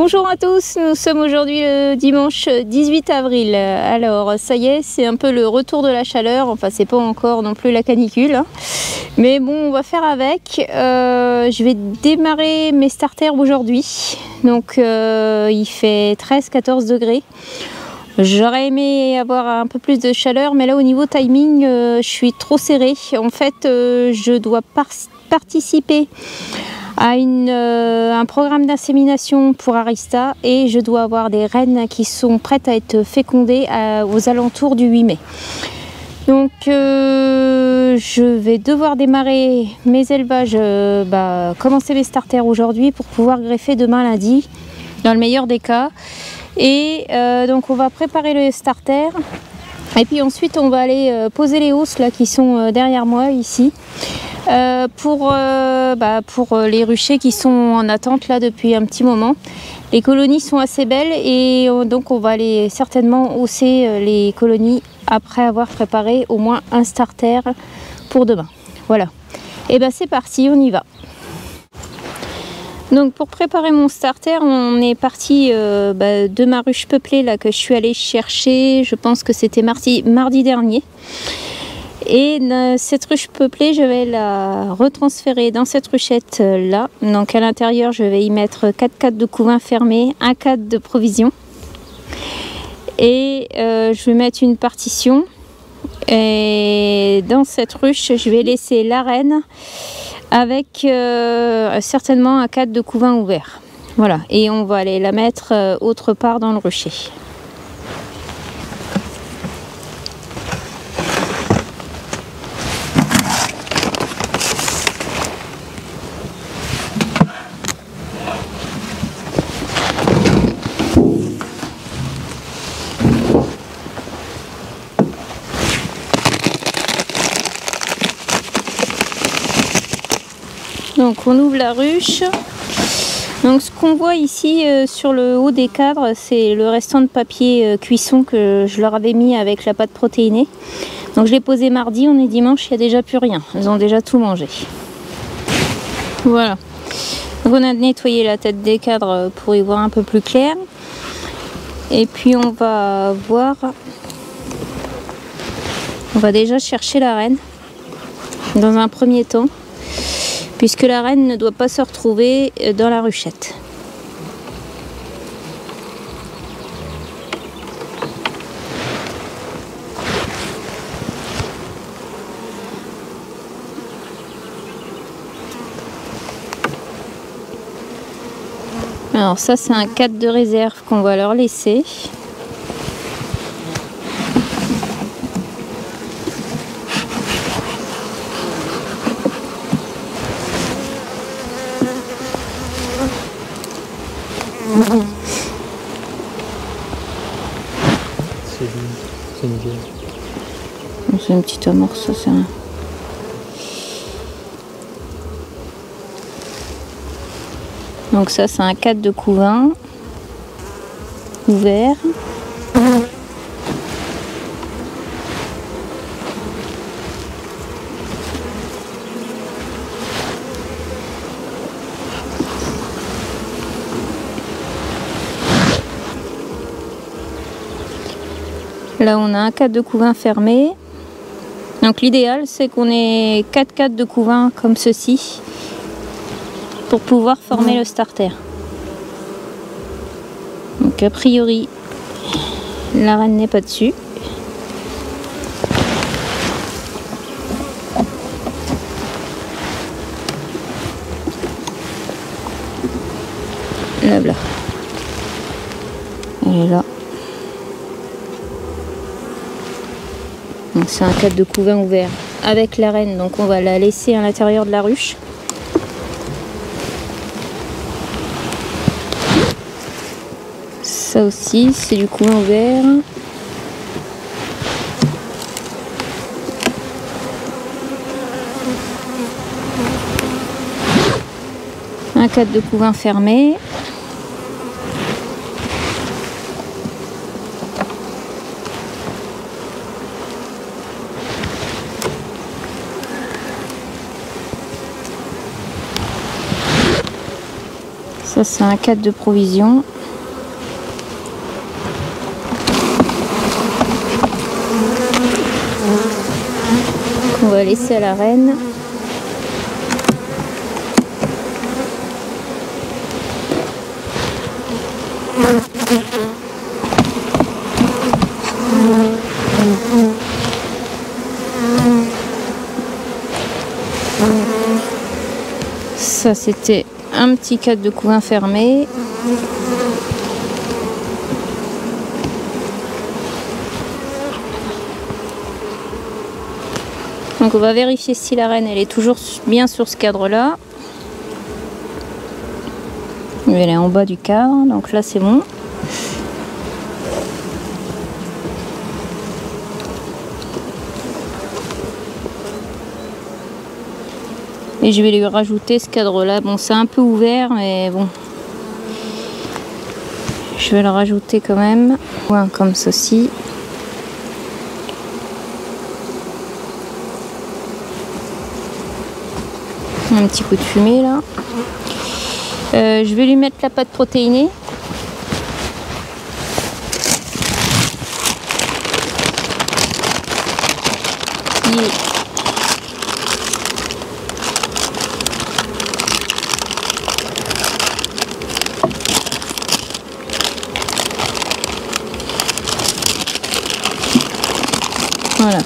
Bonjour à tous, nous sommes aujourd'hui le dimanche 18 avril. Alors ça y est, c'est un peu le retour de la chaleur, enfin c'est pas encore non plus la canicule, hein. Mais bon, on va faire avec. Je vais démarrer mes starters aujourd'hui, donc il fait 13-14 degrés. J'aurais aimé avoir un peu plus de chaleur, mais là au niveau timing, je suis trop serrée. En fait, je dois participer à un programme d'insémination pour Arista et je dois avoir des reines qui sont prêtes à être fécondées aux alentours du 8 mai. Donc je vais devoir démarrer mes élevages, commencer mes starters aujourd'hui pour pouvoir greffer demain lundi, dans le meilleur des cas. Et donc on va préparer le starter et puis ensuite on va aller poser les hausses là qui sont derrière moi ici. Pour les ruchers qui sont en attente là depuis un petit moment. Les colonies sont assez belles et donc on va aller certainement hausser les colonies après avoir préparé au moins un starter pour demain. Voilà. Et ben c'est parti, on y va. Donc pour préparer mon starter, on est parti de ma ruche peuplée là que je suis allée chercher, je pense que c'était mardi dernier. Et cette ruche peuplée, je vais la retransférer dans cette ruchette là. Donc à l'intérieur, je vais y mettre 4 cadres de couvain fermés, un cadre de provision. Et je vais mettre une partition. Et dans cette ruche, je vais laisser la reine avec certainement un cadre de couvain ouvert. Voilà, et on va aller la mettre autre part dans le rucher. Donc on ouvre la ruche. Donc ce qu'on voit ici sur le haut des cadres, c'est le restant de papier cuisson que je leur avais mis avec la pâte protéinée. Donc je l'ai posé mardi, on est dimanche, il n'y a déjà plus rien. Ils ont déjà tout mangé. Voilà. Donc on a nettoyé la tête des cadres pour y voir un peu plus clair. Et puis on va voir. On va déjà chercher la reine dans un premier temps, puisque la reine ne doit pas se retrouver dans la ruchette. Alors ça, c'est un cadre de réserve qu'on va leur laisser. C'est une vieille. C'est une petite amorce, ça c'est un... Donc ça c'est un cadre de couvain ouvert. Là on a un cadre de couvain fermé. Donc l'idéal c'est qu'on ait 4 cadres de couvain comme ceci pour pouvoir former le starter. Donc a priori la reine n'est pas dessus. Là. Elle est là. C'est un cadre de couvain ouvert avec la reine, donc on va la laisser à l'intérieur de la ruche. Ça aussi, c'est du couvain ouvert. Un cadre de couvain fermé. Ça c'est un cadre de provision. On va laisser à la reine. Ça c'était un petit cadre de couvain fermé. Donc on va vérifier si la reine elle est toujours bien sur ce cadre là. Elle est en bas du cadre, donc là c'est bon. Et je vais lui rajouter ce cadre là. Bon, c'est un peu ouvert, mais bon. Je vais le rajouter quand même. Comme ceci. Un petit coup de fumée là. Je vais lui mettre la pâte protéinée. Voilà,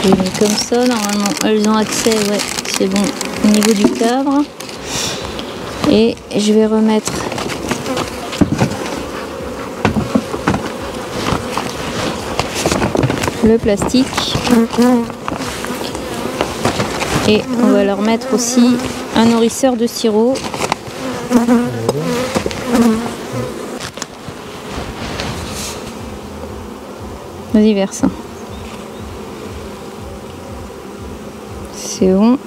je les mets comme ça, normalement elles ont accès, ouais, c'est bon, au niveau du cadre. Et je vais remettre le plastique. Et on va leur mettre aussi un nourrisseur de sirop. Vas-y, verse. C'est bon.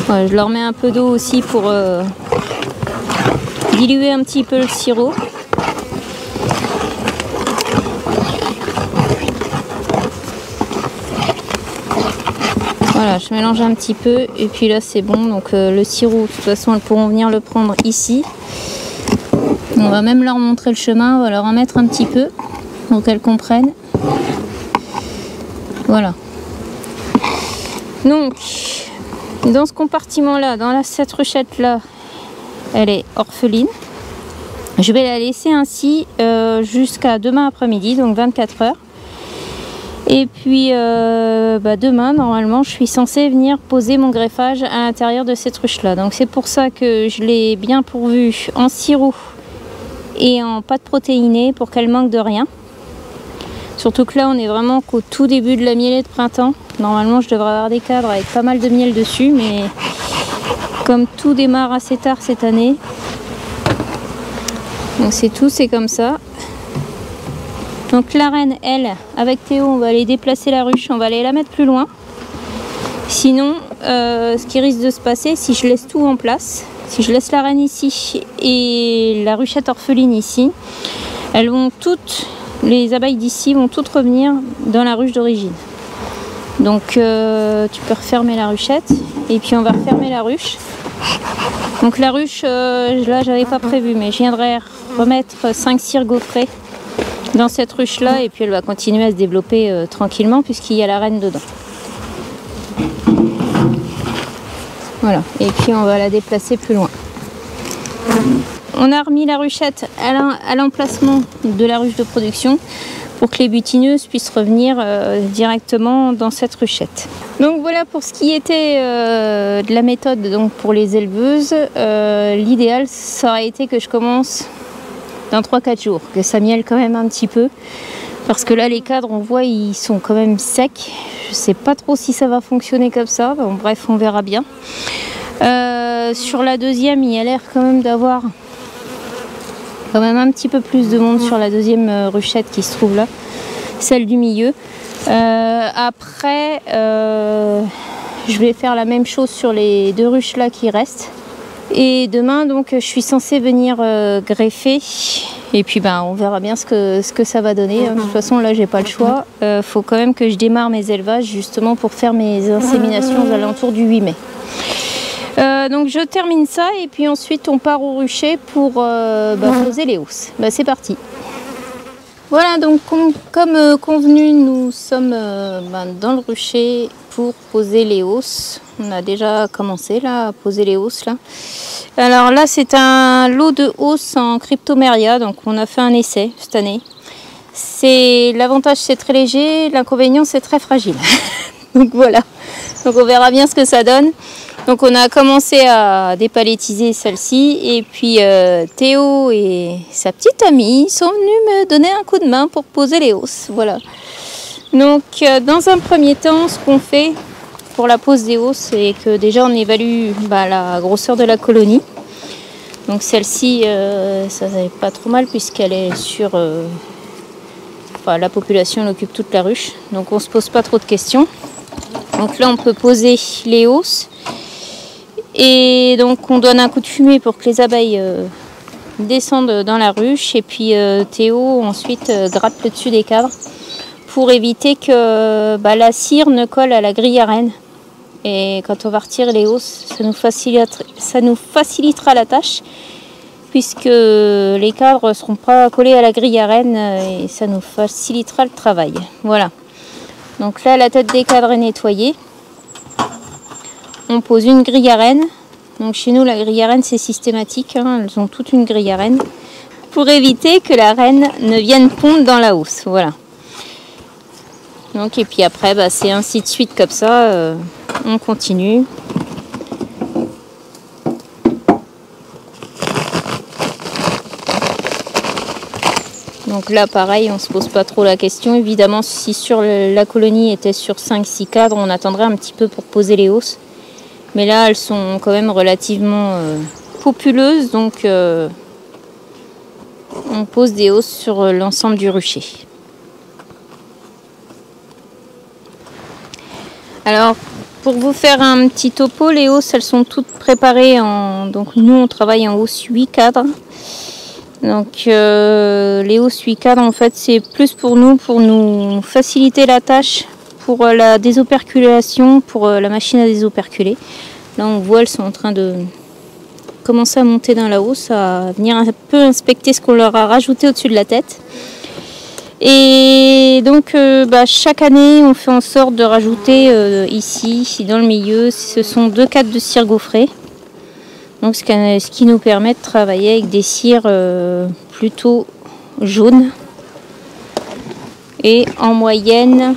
Ouais, je leur mets un peu d'eau aussi pour diluer un petit peu le sirop. Voilà, je mélange un petit peu et puis là c'est bon. Donc le sirop, de toute façon, elles pourront venir le prendre ici. On va même leur montrer le chemin, on va leur en mettre un petit peu pour qu'elles comprennent. Voilà. Donc, dans ce compartiment là, dans cette ruchette là, elle est orpheline. Je vais la laisser ainsi jusqu'à demain après-midi, donc 24 heures. Et puis demain, normalement, je suis censée venir poser mon greffage à l'intérieur de cette ruche là. Donc c'est pour ça que je l'ai bien pourvue en sirop et en pâte protéinée pour qu'elle manque de rien. Surtout que là on est vraiment qu'au tout début de la mielée de printemps. Normalement je devrais avoir des cadres avec pas mal de miel dessus, mais comme tout démarre assez tard cette année, donc c'est tout, c'est comme ça. Donc la reine, elle, avec Théo, on va aller déplacer la ruche, on va aller la mettre plus loin. Sinon, ce qui risque de se passer, si je laisse tout en place, si je laisse la reine ici et la ruchette orpheline ici, elles vont toutes, les abeilles d'ici vont toutes revenir dans la ruche d'origine. Donc tu peux refermer la ruchette et puis on va refermer la ruche. Donc la ruche, là j'avais pas prévu, mais je viendrai remettre 5 cires gaufrées dans cette ruche là et puis elle va continuer à se développer tranquillement puisqu'il y a la reine dedans. Voilà, et puis on va la déplacer plus loin. On a remis la ruchette à l'emplacement de la ruche de production pour que les butineuses puissent revenir directement dans cette ruchette. Donc voilà pour ce qui était de la méthode donc pour les éleveuses. L'idéal ça aurait été que je commence dans 3-4 jours, que ça miele quand même un petit peu. Parce que là les cadres on voit ils sont quand même secs. Je sais pas trop si ça va fonctionner comme ça. Bon, bref, on verra bien. Sur la deuxième il y a l'air quand même d'avoir quand même un petit peu plus de monde sur la deuxième ruchette qui se trouve là, celle du milieu. Après je vais faire la même chose sur les deux ruches là qui restent. Et demain, donc, je suis censée venir greffer. Et puis, on verra bien ce que ça va donner. De toute façon, là, j'ai pas le choix. Faut quand même que je démarre mes élevages, justement, pour faire mes inséminations aux alentours du 8 mai. Donc, je termine ça. Et puis ensuite, on part au rucher pour poser les hausses. C'est parti. Voilà, donc comme convenu, nous sommes dans le rucher pour poser les hausses. On a déjà commencé là à poser les hausses là. Alors là, c'est un lot de hausses en cryptomeria, donc on a fait un essai cette année. L'avantage, c'est très léger, l'inconvénient, c'est très fragile. Donc voilà, donc on verra bien ce que ça donne. Donc on a commencé à dépalettiser celle-ci et puis Théo et sa petite amie sont venus me donner un coup de main pour poser les hausses. Voilà. Donc dans un premier temps, ce qu'on fait pour la pose des hausses, c'est que déjà on évalue la grosseur de la colonie. Donc celle-ci, ça n'est pas trop mal puisqu'elle est sur... la population elle occupe toute la ruche. Donc on ne se pose pas trop de questions. Donc là on peut poser les hausses. Et donc on donne un coup de fumée pour que les abeilles descendent dans la ruche. Et puis Théo ensuite gratte le dessus des cadres pour éviter que la cire ne colle à la grille à reine. Et quand on va retirer les hausses, ça nous facilitera la tâche puisque les cadres ne seront pas collés à la grille à reine et ça nous facilitera le travail. Voilà. Donc là, la tête des cadres est nettoyée. On pose une grille à reine. Donc chez nous, la grille à reine, c'est systématique. Elles ont toute une grille à reine pour éviter que la reine ne vienne pondre dans la housse. Voilà. Donc, et puis après, c'est ainsi de suite comme ça. On continue. Donc là, pareil, on ne se pose pas trop la question. Évidemment, si sur la colonie était sur 5-6 cadres, on attendrait un petit peu pour poser les hausses. Mais là, elles sont quand même relativement populeuses, donc on pose des hausses sur l'ensemble du rucher. Alors, pour vous faire un petit topo, les hausses, elles sont toutes préparées donc nous, on travaille en hausse 8 cadres. Donc les hausses 8 cadres, en fait, c'est plus pour nous faciliter la tâche pour la désoperculation, pour la machine à désoperculer. Là, on voit, elles sont en train de commencer à monter dans la hausse, à venir un peu inspecter ce qu'on leur a rajouté au-dessus de la tête. Et donc, chaque année, on fait en sorte de rajouter ici, dans le milieu, ce sont 2 cadres de cire gaufrée. Donc, ce qui nous permet de travailler avec des cires plutôt jaunes. Et en moyenne,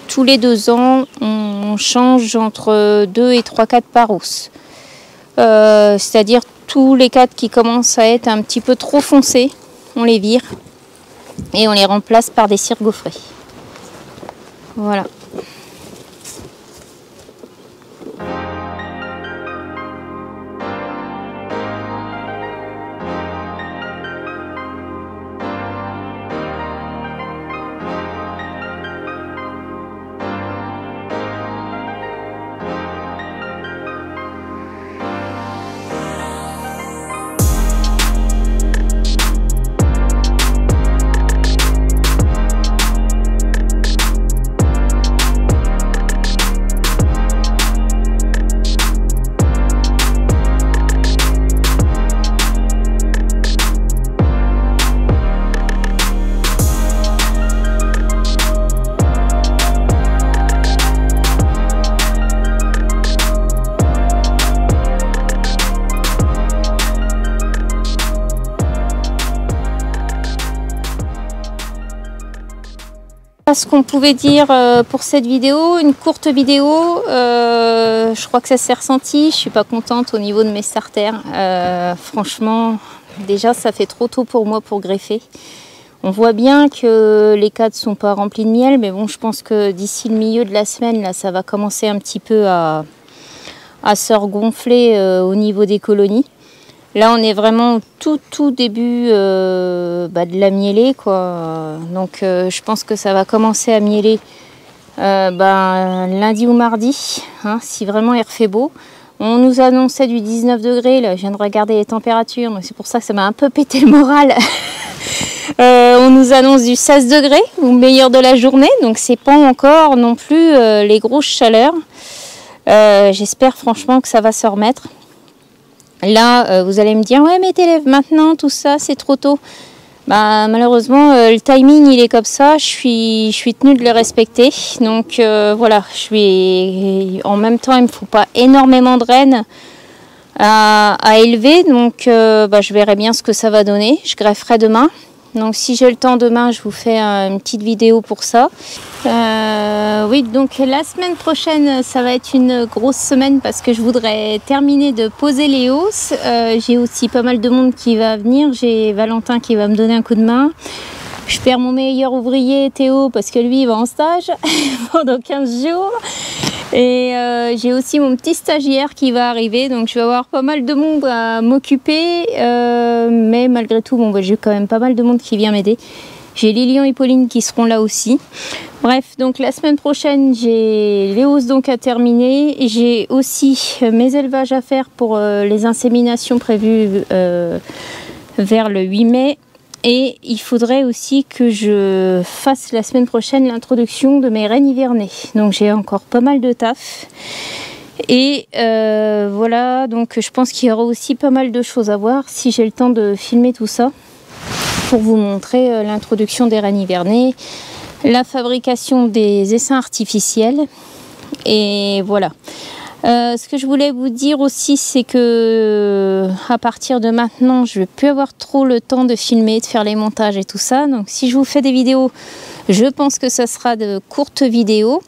tous les 2 ans, on change entre 2 et 3 cadres par hausse. C'est-à-dire tous les cadres qui commencent à être un petit peu trop foncés, on les vire et on les remplace par des cires gaufrées. Voilà. Ce qu'on pouvait dire pour cette vidéo, une courte vidéo, je crois que ça s'est ressenti, je suis pas contente au niveau de mes starters, franchement déjà ça fait trop tôt pour moi pour greffer. On voit bien que les cadres sont pas remplis de miel, mais bon, je pense que d'ici le milieu de la semaine, là, ça va commencer un petit peu à se regonfler au niveau des colonies. Là, on est vraiment au tout début de la mielée, quoi. Donc, je pense que ça va commencer à mieler lundi ou mardi, hein, si vraiment il refait beau. On nous annonçait du 19 degrés, là je viens de regarder les températures, donc c'est pour ça que ça m'a un peu pété le moral. On nous annonce du 16 degrés, au meilleur de la journée, donc c'est pas encore non plus les grosses chaleurs. J'espère franchement que ça va se remettre. Là, vous allez me dire, ouais mais t'élèves maintenant, tout ça, c'est trop tôt. Bah, malheureusement, le timing il est comme ça, je suis tenue de le respecter. Donc voilà, en même temps, il me faut pas énormément de rennes à élever. Donc je verrai bien ce que ça va donner. Je grefferai demain. Donc si j'ai le temps demain, je vous fais une petite vidéo pour ça. Oui, donc la semaine prochaine, ça va être une grosse semaine parce que je voudrais terminer de poser les hausses. J'ai aussi pas mal de monde qui va venir. J'ai Valentin qui va me donner un coup de main. Je perds mon meilleur ouvrier, Théo, parce que lui, il va en stage pendant 15 jours. Et j'ai aussi mon petit stagiaire qui va arriver, donc je vais avoir pas mal de monde à m'occuper, mais malgré tout, bon, j'ai quand même pas mal de monde qui vient m'aider. J'ai Lilian et Pauline qui seront là aussi. Bref, donc la semaine prochaine, j'ai les hausses donc à terminer. J'ai aussi mes élevages à faire pour les inséminations prévues vers le 8 mai. Et il faudrait aussi que je fasse la semaine prochaine l'introduction de mes rennes hivernées. Donc j'ai encore pas mal de taf. Et voilà, donc je pense qu'il y aura aussi pas mal de choses à voir si j'ai le temps de filmer tout ça. Pour vous montrer l'introduction des rennes hivernées, la fabrication des essaims artificiels. Et voilà. Ce que je voulais vous dire aussi, c'est que à partir de maintenant, je ne vais plus avoir trop le temps de filmer, de faire les montages et tout ça. Donc si je vous fais des vidéos, je pense que ça sera de courtes vidéos.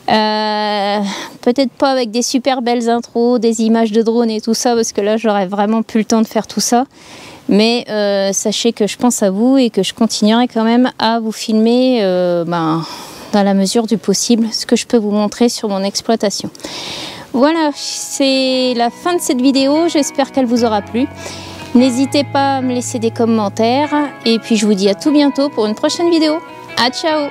Peut-être pas avec des super belles intros, des images de drone et tout ça, parce que là, j'aurais vraiment plus le temps de faire tout ça. Mais sachez que je pense à vous et que je continuerai quand même à vous filmer dans la mesure du possible, ce que je peux vous montrer sur mon exploitation. Voilà, c'est la fin de cette vidéo, j'espère qu'elle vous aura plu. N'hésitez pas à me laisser des commentaires et puis je vous dis à tout bientôt pour une prochaine vidéo. À ciao!